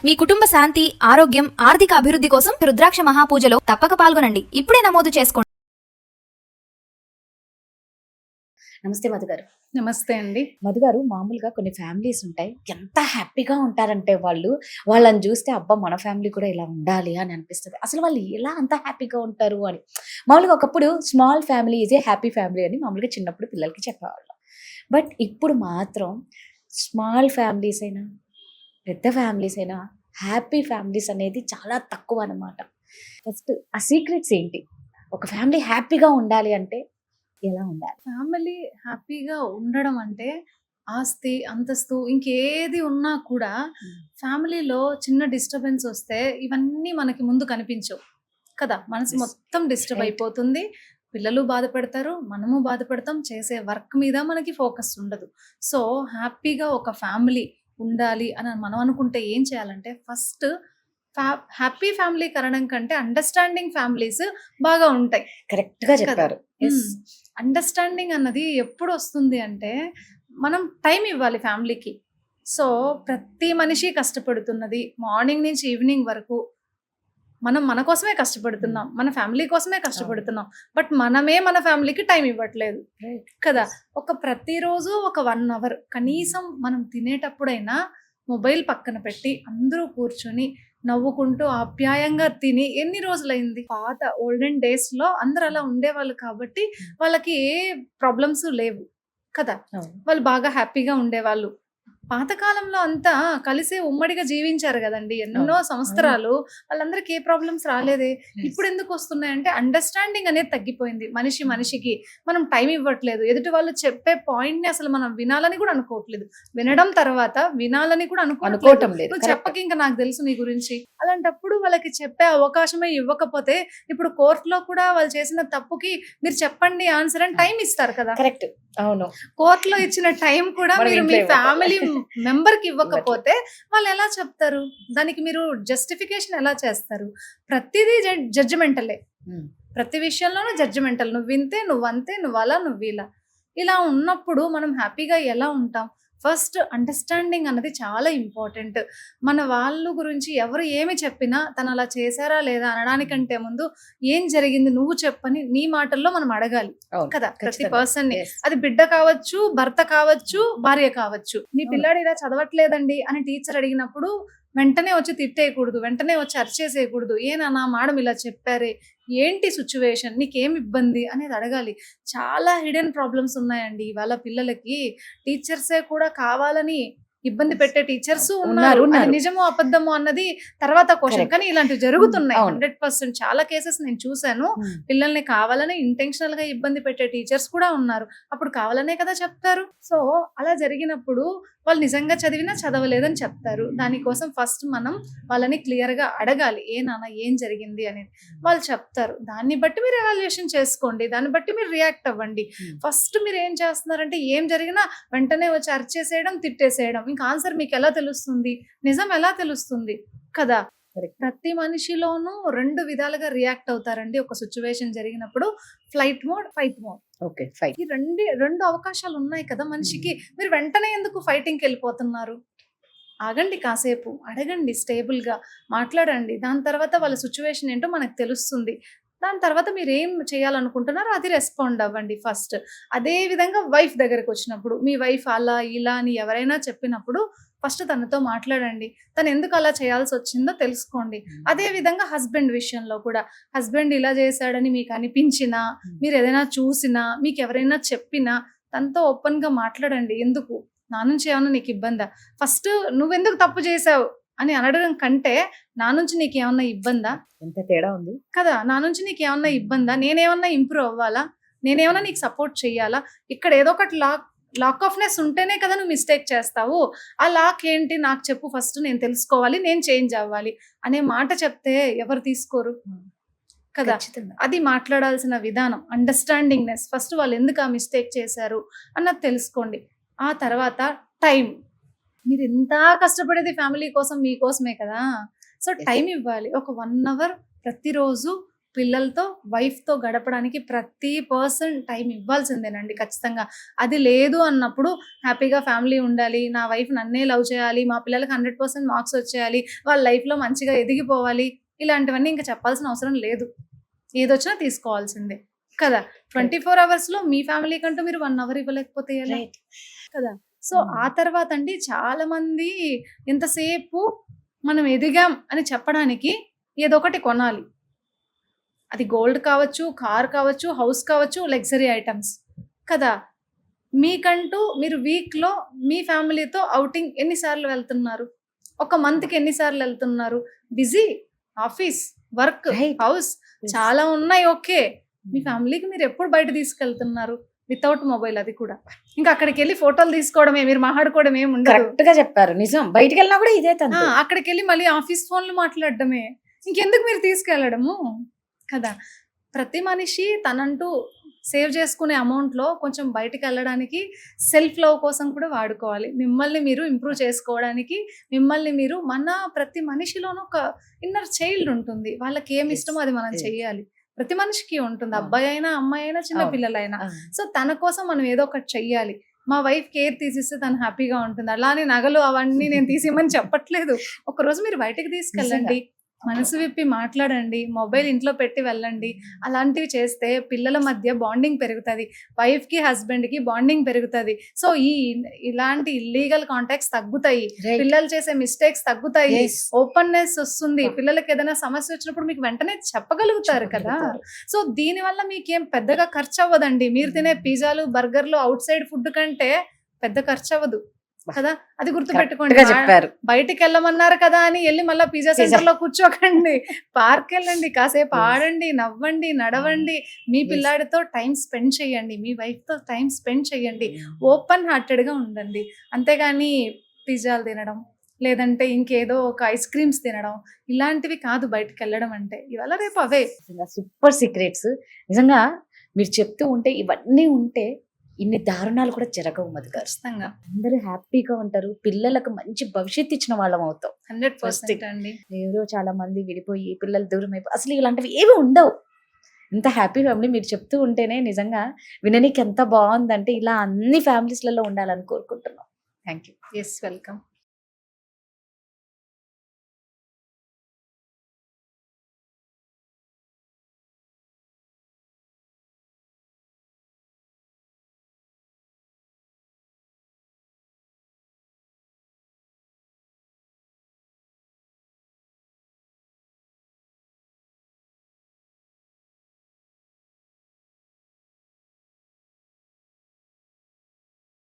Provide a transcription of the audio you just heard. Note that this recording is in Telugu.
మీ కుటుంబ శాంతి, ఆరోగ్యం, ఆర్థిక అభివృద్ధి కోసం రుద్రాక్ష మహాపూజలో తప్పక పాల్గొనండి. ఇప్పుడే నమోదు చేసుకోండి. నమస్తే మధు గారు. నమస్తే అండి. మధు గారు, మామూలుగా కొన్ని ఫ్యామిలీస్ ఉంటాయి, ఎంత హ్యాపీగా ఉంటారంటే వాళ్ళని చూస్తే అబ్బా మన ఫ్యామిలీ కూడా ఇలా ఉండాలి అని అనిపిస్తుంది. అసలు వాళ్ళు ఎలా అంత హ్యాపీగా ఉంటారు అని. మామూలుగా ఒకప్పుడు small family is a happy family అని మామూలుగా చిన్నప్పుడు పిల్లలకి చెప్పేవాళ్ళు. బట్ ఇప్పుడు మాత్రం స్మాల్ ఫ్యామిలీస్ అయినా పెద్ద ఫ్యామిలీస్ అయినా హ్యాపీ ఫ్యామిలీస్ అనేది చాలా తక్కువ అన్నమాట. ఫస్ట్ ఆ సీక్రెట్స్ ఏంటి? ఒక ఫ్యామిలీ హ్యాపీగా ఉండాలి అంటే ఎలా ఉండాలి? ఫ్యామిలీ హ్యాపీగా ఉండడం అంటే ఆస్తి, అంతస్తు ఇంకేది ఉన్నా కూడా ఫ్యామిలీలో చిన్న డిస్టర్బెన్స్ వస్తే ఇవన్నీ మనకి ముందు కనిపించవు కదా. మనసు Yes. మొత్తం డిస్టర్బ్ Right. అయిపోతుంది. పిల్లలు బాధపడతారు, మనము బాధపడతాం, చేసే వర్క్ మీద మనకి ఫోకస్ ఉండదు. సో హ్యాపీగా ఒక ఫ్యామిలీ ఉండాలి అని మనం అనుకుంటే ఏం చేయాలంటే ఫస్ట్ హ్యాపీ ఫ్యామిలీ కరణం కంటే అండర్స్టాండింగ్ ఫ్యామిలీస్ బాగా ఉంటాయి. కరెక్ట్ గా చెప్పారు. Yes. అండర్స్టాండింగ్ అన్నది ఎప్పుడు వస్తుంది అంటే మనం టైం ఇవ్వాలి ఫ్యామిలీకి. సో ప్రతి మనిషి కష్టపడుతున్నది మార్నింగ్ నుంచి ఈవినింగ్ వరకు. మనం మన కోసమే కష్టపడుతున్నాం, మన ఫ్యామిలీ కోసమే కష్టపడుతున్నాం. బట్ మనమే మన ఫ్యామిలీకి టైం ఇవ్వట్లేదు Right. కదా. ప్రతిరోజు ఒక 1 అవర్ కనీసం మనం తినేటప్పుడైనా మొబైల్ పక్కన పెట్టి అందరూ కూర్చొని నవ్వుకుంటూ ఆప్యాయంగా తిని ఎన్ని రోజులైంది. పాత ఓల్డెన్ డేస్ లో అందరూ అలా ఉండేవాళ్ళు కాబట్టి వాళ్ళకి ఏ ప్రాబ్లమ్స్ లేవు కదా. అవును. వాళ్ళు బాగా హ్యాపీగా ఉండేవాళ్ళు. పాతకాలంలో అంతా కలిసే ఉమ్మడిగా జీవించారు కదండి ఎన్నో సంవత్సరాలు. వాళ్ళందరికీ ఏ ప్రాబ్లమ్స్ రాలేదే. ఇప్పుడు ఎందుకు వస్తున్నాయంటే అండర్స్టాండింగ్ అనేది తగ్గిపోయింది. మనిషికి మనం టైం ఇవ్వట్లేదు. ఎదుటి వాళ్ళు చెప్పే పాయింట్ ని అసలు మనం వినాలని కూడా అనుకోవట్లేదు. వినడం తర్వాత వినాలని కూడా అనుకోవటం లేదు. నువ్వు Correct. చెప్పక ఇంకా నాకు తెలుసు నీ గురించి. అలాంటప్పుడు వాళ్ళకి చెప్పే అవకాశమే ఇవ్వకపోతే ఇప్పుడు కోర్టులో కూడా వాళ్ళు చేసిన తప్పుకి మీరు చెప్పండి ఆన్సర్ అని టైం ఇస్తారు కదా. కరెక్ట్. అవును. కోర్టులో ఇచ్చిన టైం కూడా మనం మీరు ఇంట్లో మీ ఇవ్వకపోతే. ఫ్యామిలీ మెంబర్ కి ఇవ్వకపోతే వాళ్ళు ఎలా చెప్తారు? దానికి మీరు జస్టిఫికేషన్ ఎలా చేస్తారు? ప్రతిదీ జడ్జిమెంటలే. Hmm. ప్రతి విషయంలోనూ జడ్జిమెంటల్. నువ్వు వింతే, నువ్వు అంతే, నువ్వు అలా, నువ్వు ఇలా ఉన్నప్పుడు మనం హ్యాపీగా ఎలా ఉంటాం? ఫస్ట్ అండర్స్టాండింగ్ అన్నది చాలా ఇంపార్టెంట్. మన వాళ్ళు గురించి ఎవరు ఏమి చెప్పినా తను అలా చేశారా లేదా అనడానికంటే ముందు ఏం జరిగింది నువ్వు చెప్పని నీ మాటల్లో మనం అడగాలి అవును. కదా ప్రతి ఖచ్చితంగా. పర్సన్ ని. Yes. అది బిడ్డ కావచ్చు, భర్త కావచ్చు, భార్య కావచ్చు. నీ పిల్లాడు ఇలా చదవట్లేదండి అని టీచర్ అడిగినప్పుడు వెంటనే వచ్చి తిట్టేయకూడదు, వెంటనే వచ్చి అరిచేసేయకూడదు. ఏనా మేడం ఇలా చెప్పారే, ఏంటి సిచ్యువేషన్, నీకేం ఇబ్బంది అనేది అడగాలి. చాలా హిడెన్ ప్రాబ్లమ్స్ ఉన్నాయండి ఇవాళ పిల్లలకి. టీచర్సే కూడా కావాలని ఇబ్బంది పెట్టే టీచర్స్ ఉన్నారు. అది నిజమో అబద్ధమో అన్నది తర్వాత క్వశ్చన్. Correct. కానీ ఇలాంటివి జరుగుతున్నాయి. అవును. 100% చాలా కేసెస్ నేను చూశాను. Hmm. పిల్లల్ని కావాలని ఇంటెన్షనల్ గా ఇబ్బంది పెట్టే టీచర్స్ కూడా ఉన్నారు. అప్పుడు కావాలనే కదా చెప్తారు. సో అలా జరిగినప్పుడు వాళ్ళు నిజంగా చదివినా చదవలేదని చెప్తారు. దానికోసం ఫస్ట్ మనం వాళ్ళని క్లియర్ గా అడగాలి, నాన్న ఏం జరిగింది అనేది. వాళ్ళు చెప్తారు. దాన్ని బట్టి మీరు ఎవాల్యుయేషన్ చేసుకోండి, దాన్ని బట్టి మీరు రియాక్ట్ అవ్వండి. Hmm. ఫస్ట్ మీరు ఏం చేస్తున్నారంటే ఏం జరిగినా వెంటనే వచ్చి అరిచేసేయడం, తిట్టేసేయడం. ఇంకా ఆన్సర్ మీకు ఎలా తెలుస్తుంది? నిజం ఎలా తెలుస్తుంది కదా. Correct. ప్రతి మనిషిలోనూ 2 విధాలుగా రియాక్ట్ అవుతారండి ఒక సిచ్యువేషన్ జరిగినప్పుడు. Flight mode, fight mode. Okay. Fine. ఈ రెండు అవకాశాలు ఉన్నాయి కదా మనిషికి. మీరు వెంటనే ఎందుకు ఫైటింగ్కి వెళ్ళిపోతున్నారు? ఆగండి, కాసేపు అడగండి, స్టేబుల్ గా మాట్లాడండి. దాని తర్వాత వాళ్ళ సిచ్యువేషన్ ఏంటో మనకు తెలుస్తుంది. దాని తర్వాత మీరు ఏం చేయాలనుకుంటున్నారో అది రెస్పాండ్ అవ్వండి ఫస్ట్. అదే విధంగా వైఫ్ దగ్గరకు వచ్చినప్పుడు మీ వైఫ్ అలా ఇలా అని ఎవరైనా చెప్పినప్పుడు ఫస్ట్ తనతో మాట్లాడండి. తను ఎందుకు అలా చేయాల్సి వచ్చిందో తెలుసుకోండి. అదే విధంగా హస్బెండ్ విషయంలో కూడా హస్బెండ్ ఇలా చేశాడని మీకు అనిపించినా, మీరు ఏదైనా చూసినా, మీకు ఎవరైనా చెప్పినా తనతో ఓపెన్ గా మాట్లాడండి. ఎందుకు నా నుంచి ఏమన్నా నీకు ఇబ్బందా? ఫస్ట్ నువ్వెందుకు తప్పు చేసావు అని అనడం కంటే నా నుంచి నీకు ఏమన్నా ఇబ్బందా ఎంత తేడా ఉంది కదా. నా నుంచి నీకు ఏమన్నా ఇబ్బందా? నేనేమన్నా ఇంప్రూవ్ అవ్వాలా? నేనేమన్నా నీకు సపోర్ట్ చెయ్యాలా? ఇక్కడ ఏదో ఒకటి లాక్ ఆఫ్నెస్ ఉంటేనే కదా నువ్వు మిస్టేక్ చేస్తావు. ఆ లాక్ ఏంటి నాకు చెప్పు ఫస్ట్, నేను తెలుసుకోవాలి, నేను చేంజ్ అవ్వాలి అనే మాట చెప్తే ఎవరు తీసుకోరు కదా. ఖచ్చితంగా. అది మాట్లాడాల్సిన విధానం. అండర్స్టాండింగ్నెస్ ఫస్ట్. వాళ్ళు ఎందుకు ఆ మిస్టేక్ చేశారు అన్నది తెలుసుకోండి. ఆ తర్వాత టైం. మీరు ఎంత కష్టపడేది ఫ్యామిలీ కోసం, మీకోసమే కదా. సో టైం ఇవ్వాలి. ఒక 1 అవర్ ప్రతిరోజు పిల్లలతో వైఫ్తో గడపడానికి ప్రతి పర్సన్ టైం ఇవ్వాల్సిందేనండి ఖచ్చితంగా. అది లేదు అన్నప్పుడు హ్యాపీగా ఫ్యామిలీ ఉండాలి, నా వైఫ్ నన్నే లవ్ చేయాలి, మా పిల్లలకి 100% మార్క్స్ వచ్చేయాలి, వాళ్ళ లైఫ్లో మంచిగా ఎదిగిపోవాలి, ఇలాంటివన్నీ ఇంకా చెప్పాల్సిన అవసరం లేదు. ఏదొచ్చినా తీసుకోవాల్సిందే కదా. 24 అవర్స్లో మీ ఫ్యామిలీ కంటూ మీరు 1 అవర్ ఇవ్వలేకపోతే ఎలా రైట్. కదా. సో ఆ తర్వాత అండి చాలా మంది ఎంతసేపు మనం ఎదిగాం అని చెప్పడానికి ఏదో ఒకటి కొనాలి. అది గోల్డ్ కావచ్చు, కార్ కావచ్చు, హౌస్ కావచ్చు, లగ్జరీ ఐటమ్స్ కదా. మీకంటూ మీరు వీక్లో మీ ఫ్యామిలీతో అవుటింగ్ ఎన్నిసార్లు వెళ్తున్నారు, ఒక మంత్కి ఎన్నిసార్లు వెళ్తున్నారు? Busy, office, work, Right. House చాలా ఉన్నాయి. ఓకే, మీ ఫ్యామిలీకి మీరు ఎప్పుడు బయట తీసుకెళ్తున్నారు? వితౌట్ మొబైల్, అది కూడా. ఇంకా అక్కడికి వెళ్ళి ఫోటోలు తీసుకోవడమే, మీరు మాట్లాడుకోవడం ఏమి ఉండదు. కరెక్ట్ గా చెప్పారు, నిజం. బయటికి వెళ్ళినా కూడా ఇదే తంతు. అక్కడికి వెళ్ళి మళ్ళీ ఆఫీస్ ఫోన్లు మాట్లాడడమే, ఇంకెందుకు మీరు తీసుకెళ్ళడము కదా. ప్రతి మనిషి తనంటూ సేవ్ చేసుకునే అమౌంట్లో కొంచెం బయటికి వెళ్ళడానికి సెల్ఫ్ లవ్ కోసం కూడా వాడుకోవాలి. మిమ్మల్ని మీరు ఇంప్రూవ్ చేసుకోవడానికి, మిమ్మల్ని మీరు, మన ప్రతి మనిషిలోనూ ఒక ఇన్నర్ చైల్డ్ ఉంటుంది. వాళ్ళకి ఏమి ఇష్టమో అది మనం చెయ్యాలి. ప్రతి మనిషికి ఉంటుంది, అబ్బాయి అయినా అమ్మాయి అయినా చిన్న పిల్లలైనా. సో తన కోసం మనం ఏదో ఒకటి చెయ్యాలి. మా వైఫ్ కేర్ తీసిస్తే తను హ్యాపీగా ఉంటుంది. అలానే నగలు అవన్నీ నేను తీసేయమని చెప్పట్లేదు. ఒకరోజు మీరు బయటకు తీసుకెళ్ళండి, మనసు విప్పి మాట్లాడండి, మొబైల్ ఇంట్లో పెట్టి వెళ్ళండి. అలాంటివి చేస్తే పిల్లల మధ్య బాండింగ్ పెరుగుతుంది, వైఫ్కి హస్బెండ్కి బాండింగ్ పెరుగుతుంది. సో ఇలాంటి ఇల్లీగల్ కాంటాక్ట్స్ తగ్గుతాయి, పిల్లలు చేసే మిస్టేక్స్ తగ్గుతాయి, ఓపెన్నెస్ వస్తుంది. పిల్లలకి ఏదైనా సమస్య వచ్చినప్పుడు మీకు వెంటనే చెప్పగలుగుతారు కదా. సో దీనివల్ల మీకేం పెద్దగా ఖర్చు అవ్వదండి. మీరు తినే పిజ్జాలు, బర్గర్లు, అవుట్ సైడ్ ఫుడ్ కంటే పెద్ద ఖర్చు అవ్వదు కదా. అది గుర్తుపెట్టుకోండి. చెప్పారు. బయటికి వెళ్ళమన్నారు కదా అని వెళ్ళి మళ్ళీ పిజ్జా సెంటర్ లో కూర్చోకండి. పార్క్ వెళ్ళండి, కాసేపు ఆడండి, నవ్వండి, నడవండి, మీ పిల్లాడితో టైం స్పెండ్ చేయండి, మీ వైఫ్ తో టైం స్పెండ్ చేయండి. ఓపెన్ హార్టెడ్ గా ఉండండి. అంతేగాని పిజ్జాలు తినడం, లేదంటే ఇంకేదో ఒక ఐస్ క్రీమ్స్ తినడం, ఇలాంటివి కాదు బయటకు వెళ్ళడం అంటే. ఇవాళ రేపు అవే సూపర్ సీక్రెట్స్. నిజంగా మీరు చెప్తూ ఉంటే ఇవన్నీ ఉంటే ఇన్ని దారుణాలు కూడా జరగవు మధు గారు. ఖచ్చితంగా అందరూ హ్యాపీగా ఉంటారు, పిల్లలకు మంచి భవిష్యత్తు ఇచ్చిన వాళ్ళం అవుతాం. 100% అండి. ఎవరో చాలా మంది విడిపోయి పిల్లలు దూరం అయిపోయి అసలు ఇలాంటివి ఏమి ఉండవు. ఇంత హ్యాపీ ఫ్యామిలీ మీరు చెప్తూ ఉంటేనే నిజంగా విననీకి ఎంత బాగుందంటే ఇలా అన్ని ఫ్యామిలీస్లలో ఉండాలని కోరుకుంటున్నాం. Thank you. Yes, welcome.